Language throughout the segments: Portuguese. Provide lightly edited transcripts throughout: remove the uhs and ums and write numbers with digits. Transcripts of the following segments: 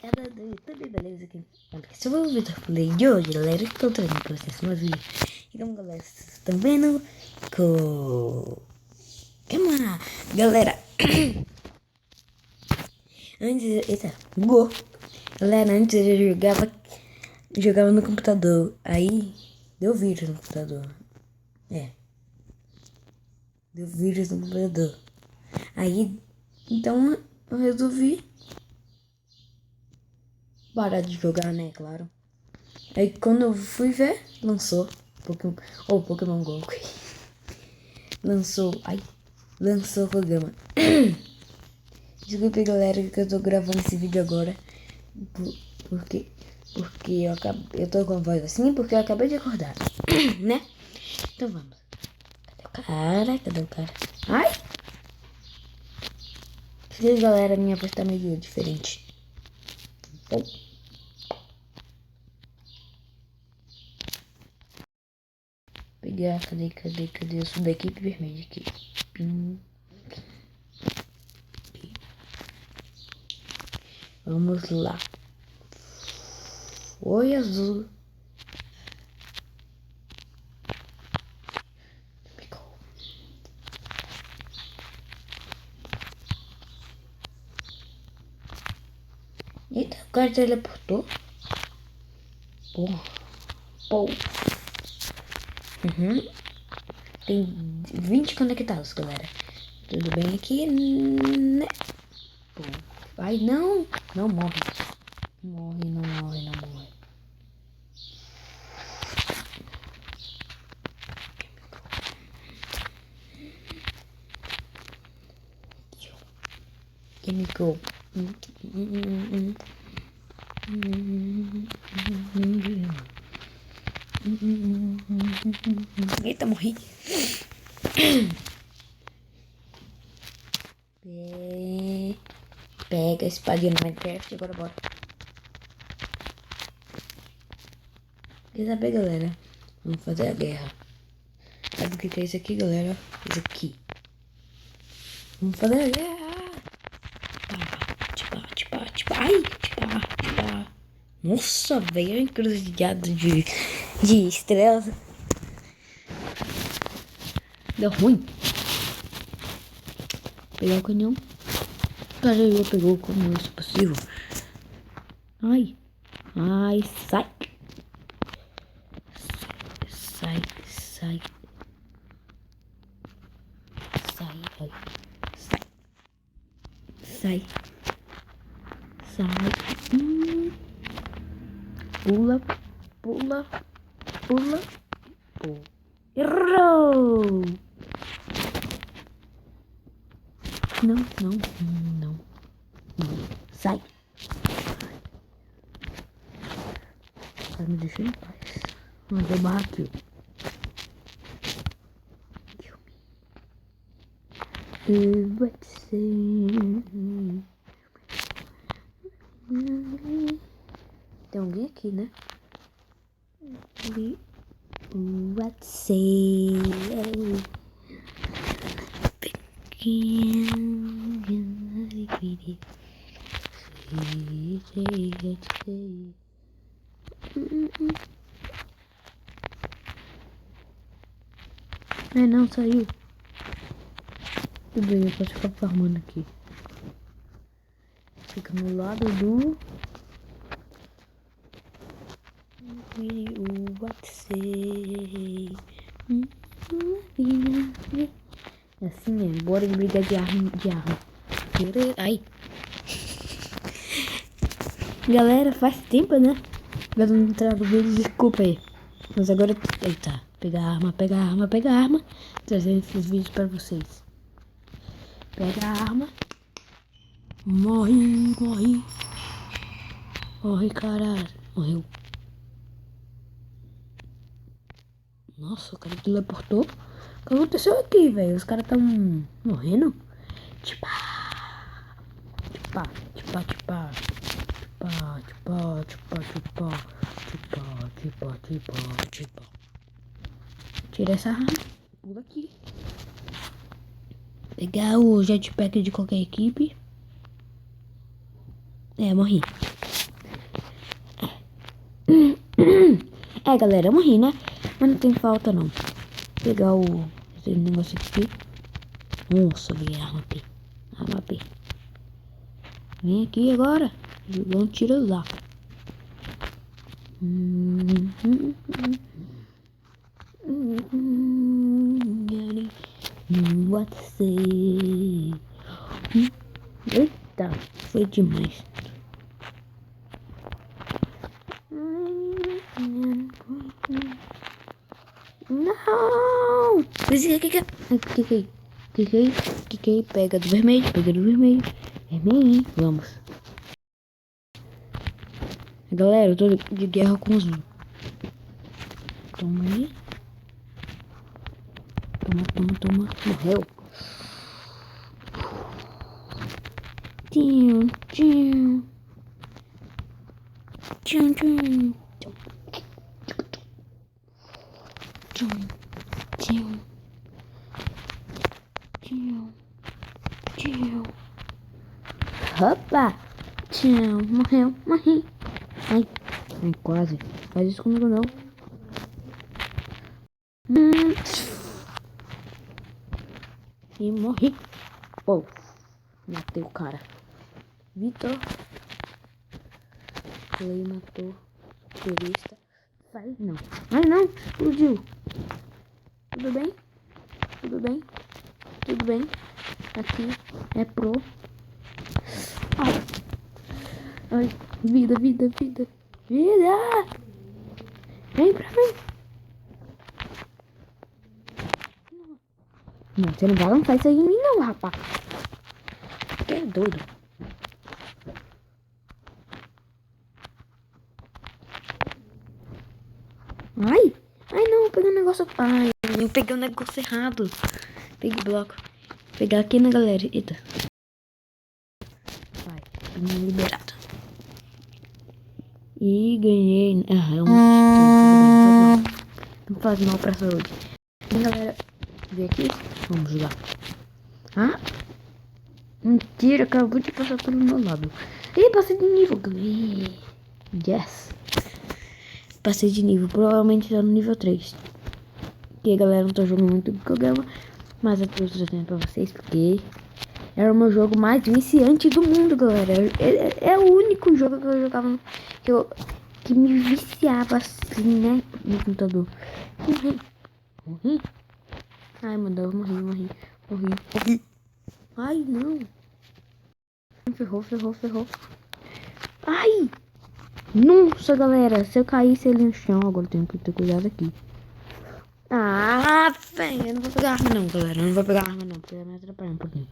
rapaziada do YouTube, beleza? Aqui é o Vitor Play de hoje, galera. Estou trazendo pra vocês mais vídeo. Então, galera, vocês estão vendo com... Calma, galera. Antes... Eita, bugou. Galera, antes eu jogava no computador. Aí, deu vírus no computador. Deu vírus no computador. Aí, então, eu resolvi parar de jogar, né, claro. Aí quando eu fui ver, lançou Pokémon Go. Lançou o programa. Desculpe, galera, que eu tô gravando esse vídeo agora. Porque eu tô com a voz assim, porque eu acabei de acordar. Né? Então vamos. Cadê o cara? Ai! Vocês, galera, minha voz tá meio diferente. Bom. Pegar, cadê? Eu sou da equipe vermelha aqui. Pim. Aqui. Vamos lá. Oi, azul. Eita, o cara teleportou. Pô. Tem 20 conectados, galera. Tudo bem aqui, né? Pô. Ai, não morre. Não morre. Chemical. Eita, morri. Pega a espadinha no Minecraft e agora bora. Quer saber, galera? Vamos fazer a guerra. Sabe o que é isso aqui, galera? Isso aqui. Vamos fazer a guerra. Ai, nossa, velho, é encruzilhada de estrelas. Deu ruim. Pegar o canhão. Cara, já pegou como isso é possível. Ai, sai. Pula. Errou! Não. Sai. Vai me deixar em paz. Mandei barra aqui. Tem alguém aqui, né? Não, saiu. Tudo bem, eu posso ficar farmando aqui. Fica no lado do... Assim mesmo, bora de brigar de arma. Ai. Galera, faz tempo, né? Eu não trago vídeo, desculpa aí. Mas agora... Eita, pega a arma. Trazendo esses vídeos pra vocês. Pega a arma. Morre, caralho. Morreu. Nossa, o cara teleportou. O que aconteceu aqui, velho? Os caras tão morrendo. Tipa. Tira essa arma. Pula aqui. Pegar o jetpack de qualquer equipe. Morri. É, galera, eu morri, né? Mas não tem falta, não. Vou pegar esse negócio aqui. Nossa, vi arma P. Arma P. Vem aqui agora. Vamos tirar lá. What say? Eita, foi demais. Não! Que pega do vermelho, pega do vermelho. Vermelho, vamos. Galera, eu tô de guerra com os azul. Toma aí. Toma. Morreu. Tchim. Opa! Tchau, morri. Ai, quase. Faz isso comigo não. E morri. Pô, matei o cara. Vitor. Clay matou. Turista. Vai não. Ai não, explodiu. Tudo bem. Aqui é pro. Ai, vida. Vem pra mim. Não, você não vai lançar isso aí em mim não, rapaz. Que é doido. Ai não, eu peguei um negócio. Ai, eu peguei um negócio errado. Peguei bloco. Vou pegar aqui na galera. Eita. Vai, peguei liberado. E ganhei. Não faz mal pra saúde. E galera, vem aqui. Vamos lá. Ah? Mentira, acabou de passar pelo meu lado. Ih, passei de nível. Ganhei. Yes. Passei de nível. Provavelmente já no nível 3. E aí, galera, não tô jogando muito programa. Mas eu tô trazendo pra vocês porque era o meu jogo mais viciante do mundo, galera. É o único jogo que eu jogava que me viciava assim, né? No computador. Morri. Ai, meu Deus, morri. Ai, não. Ferrou. Ai! Nossa, galera. Se eu caísse ele no chão, agora eu tenho que ter cuidado aqui. Ah, velho. Eu não vou pegar arma não, galera. Eu não vou pegar arma não, porque vai me atrapalhar um pouquinho.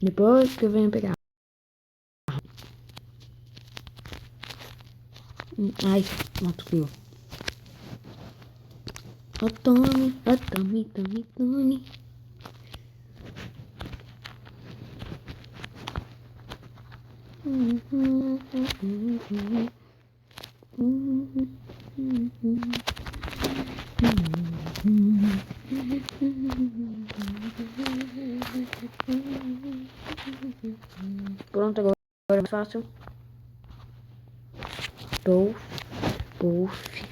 Depois que eu venho pegar. Ai, mato que eu. Tome. Pronto, agora é mais fácil. Puff.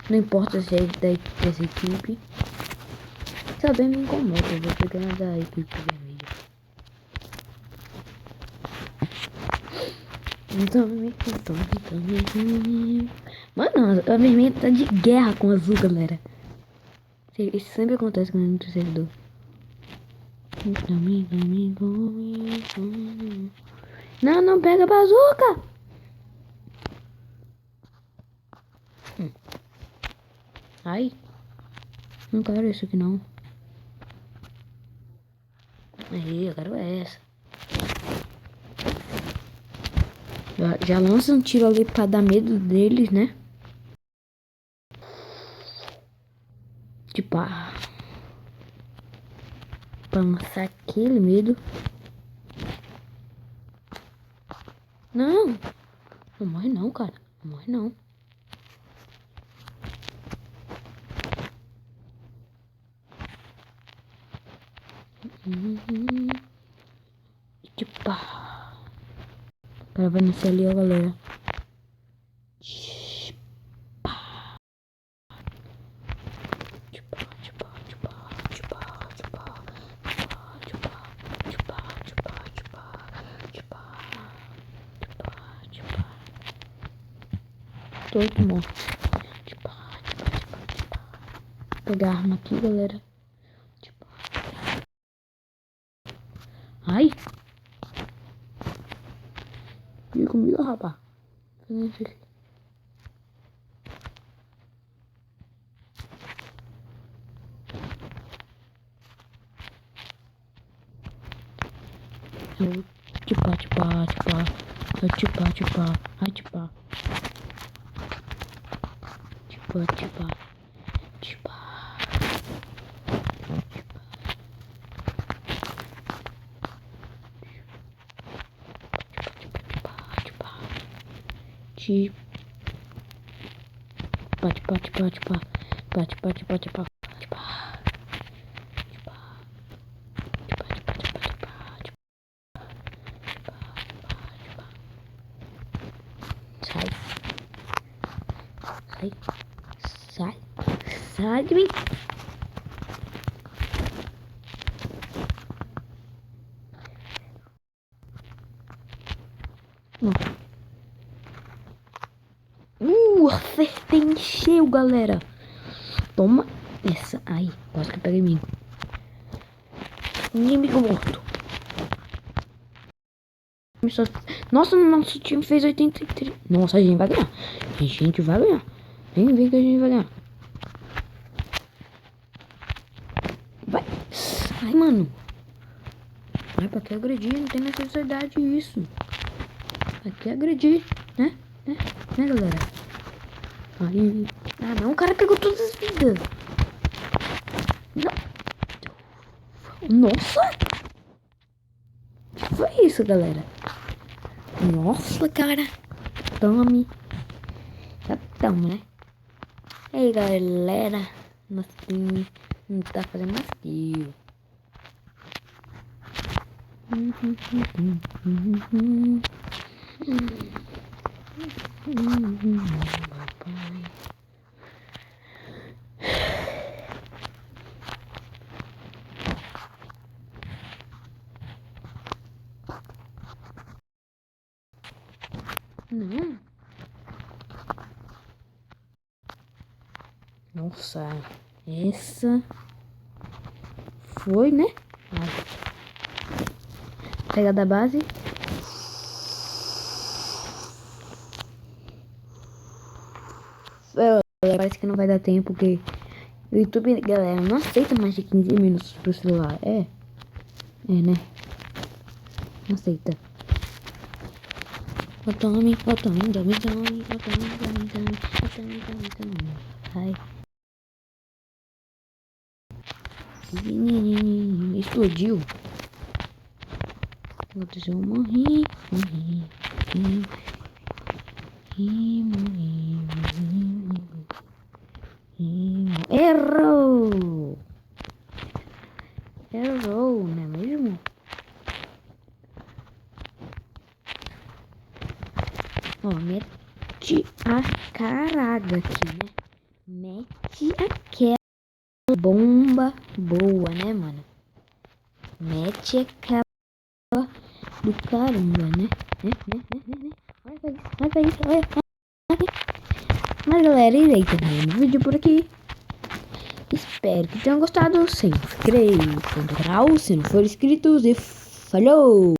Não importa se é dessa equipe. Também me incomoda. Eu vou pegar na da equipe vermelha. Tome. Mano, a vermelha tá de guerra com o azul, galera. Isso sempre acontece com o servidor. Não pega a bazuca! Ai, não quero isso aqui não. Aí, eu quero essa. Já lança um tiro ali pra dar medo deles, né? Tipo, pra lançar aquele medo. Não morre não, cara. Não morre não. Tipo, o cara vai nascer ali, ó, galera. Tô aqui morto. Pegar a arma aqui, galera. Ai! Vem comigo, rapaz. Fazendo isso aqui. Tipo, sai de mim. Acertei em cheio, galera. Toma essa. Aí, quase que eu peguei mim. Inimigo morto. Nossa, nosso time fez 83. Nossa, a gente vai ganhar. A gente vai ganhar. Vem que a gente vai ganhar. Vai. Ai, mano. Ai, pra que agredir? Não tem necessidade disso. Pra que agredir, né? Né, galera? Aí. Ah, não. O cara pegou todas as vidas. Não. Nossa. Que foi isso, galera? Nossa, cara. Tome. Já tamo, né? E aí, galera. Nosso time não tá fazendo mais kill. Não. Nossa, essa foi, né? Pega da base. Parece que não vai dar tempo, porque o YouTube, galera, não aceita mais de 15 minutos pro celular. É, né? Não aceita. Tome. Ai. Explodiu. Aconteceu, morri. Errou, não é mesmo? Ó, mete a caraga aqui, né? Mete aquela bomba boa, né, mano? Mete aquela do caramba, né? Olha isso. Mas galera, e aí também o vídeo por aqui. Espero que tenham gostado. Se inscreva no canal se não for inscritos e falou!